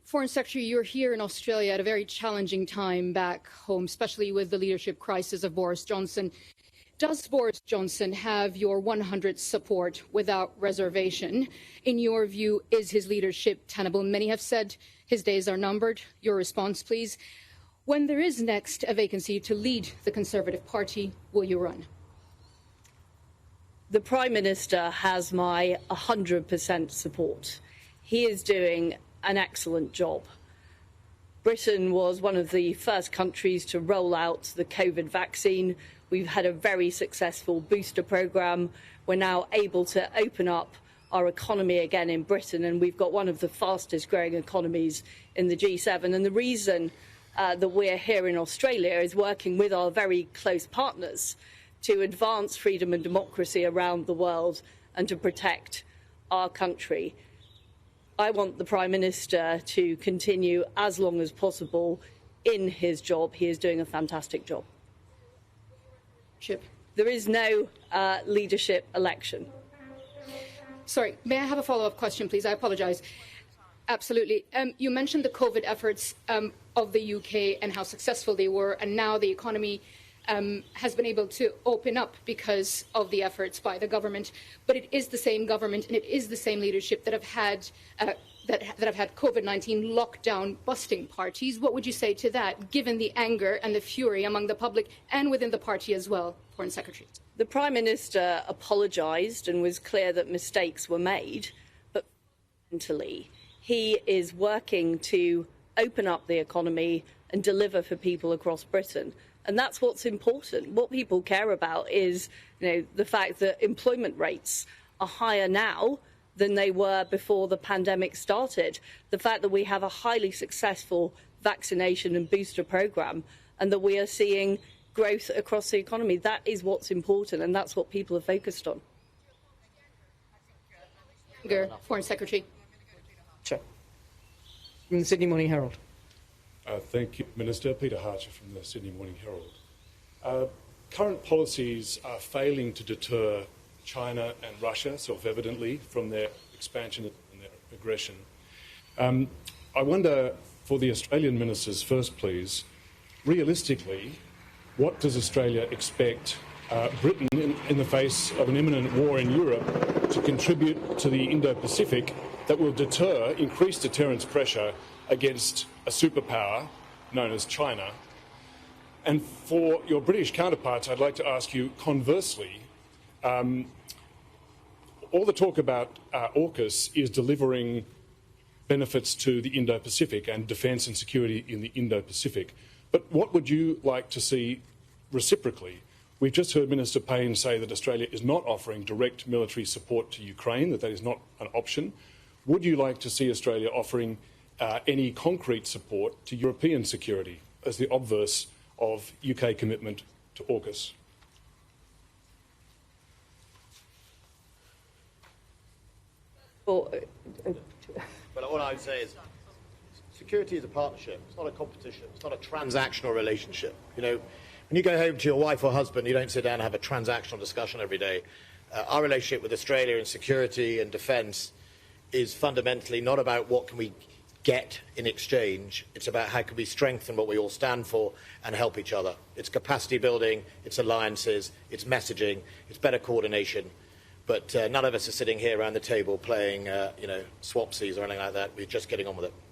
Foreign Secretary, you're here in Australia at a very challenging time back home, especially with the leadership crisis of Boris Johnson. Does Boris Johnson have your 100% support without reservation? In your view, is his leadership tenable? Many have said his days are numbered. Your response, please. When there is next a vacancy to lead the Conservative Party, will you run? The Prime Minister has my 100% support. He is doing an excellent job. Britain was one of the first countries to roll out the COVID vaccine. We've had a very successful booster programme. We're now able to open up our economy again in Britain, and we've got one of the fastest growing economies in the G7. And the reason that we're here in Australia is working with our very close partners to advance freedom and democracy around the world and to protect our country. I want the Prime Minister to continue as long as possible in his job. He is doing a fantastic job. There is no leadership election. Sorry, may I have a follow-up question, please? I apologise. Absolutely. You mentioned the COVID efforts of the UK and how successful they were, and now the economy has been able to open up because of the efforts by the government. But it is the same government and it is the same leadership that have had COVID-19 lockdown busting parties. What would you say to that, given the anger and the fury among the public and within the party as well, Foreign Secretary? The Prime Minister apologised and was clear that mistakes were made, but fundamentally he is working to open up the economy and deliver for people across Britain. And that's what's important. What people care about is, the fact that employment rates are higher now than they were before the pandemic started. The fact that we have a highly successful vaccination and booster programme and that we are seeing growth across the economy. That is what's important, and that's what people are focused on. Foreign Secretary. Sure. From the Sydney Morning Herald. Thank you, Minister. Peter Harcher from the Sydney Morning Herald. Current policies are failing to deter China and Russia, self-evidently, from their expansion and their aggression. I wonder, for the Australian ministers first, please, realistically, what does Australia expect Britain, in the face of an imminent war in Europe, to contribute to the Indo-Pacific that will deter, increase deterrence pressure against a superpower known as China? And for your British counterparts, I'd like to ask you, conversely, all the talk about AUKUS is delivering benefits to the Indo-Pacific and defence and security in the Indo-Pacific. But what would you like to see reciprocally? We've just heard Minister Payne say that Australia is not offering direct military support to Ukraine, that is not an option. Would you like to see Australia offering any concrete support to European security as the obverse of UK commitment to AUKUS? Well, what I would say is security is a partnership. It's not a competition. It's not a transactional relationship. When you go home to your wife or husband, you don't sit down and have a transactional discussion every day. Our relationship with Australia in security and defence is fundamentally not about what can we get in exchange. It's about how can we strengthen what we all stand for and help each other. It's capacity building, it's alliances, it's messaging, it's better coordination. But none of us are sitting here around the table playing, swapsies or anything like that. We're just getting on with it.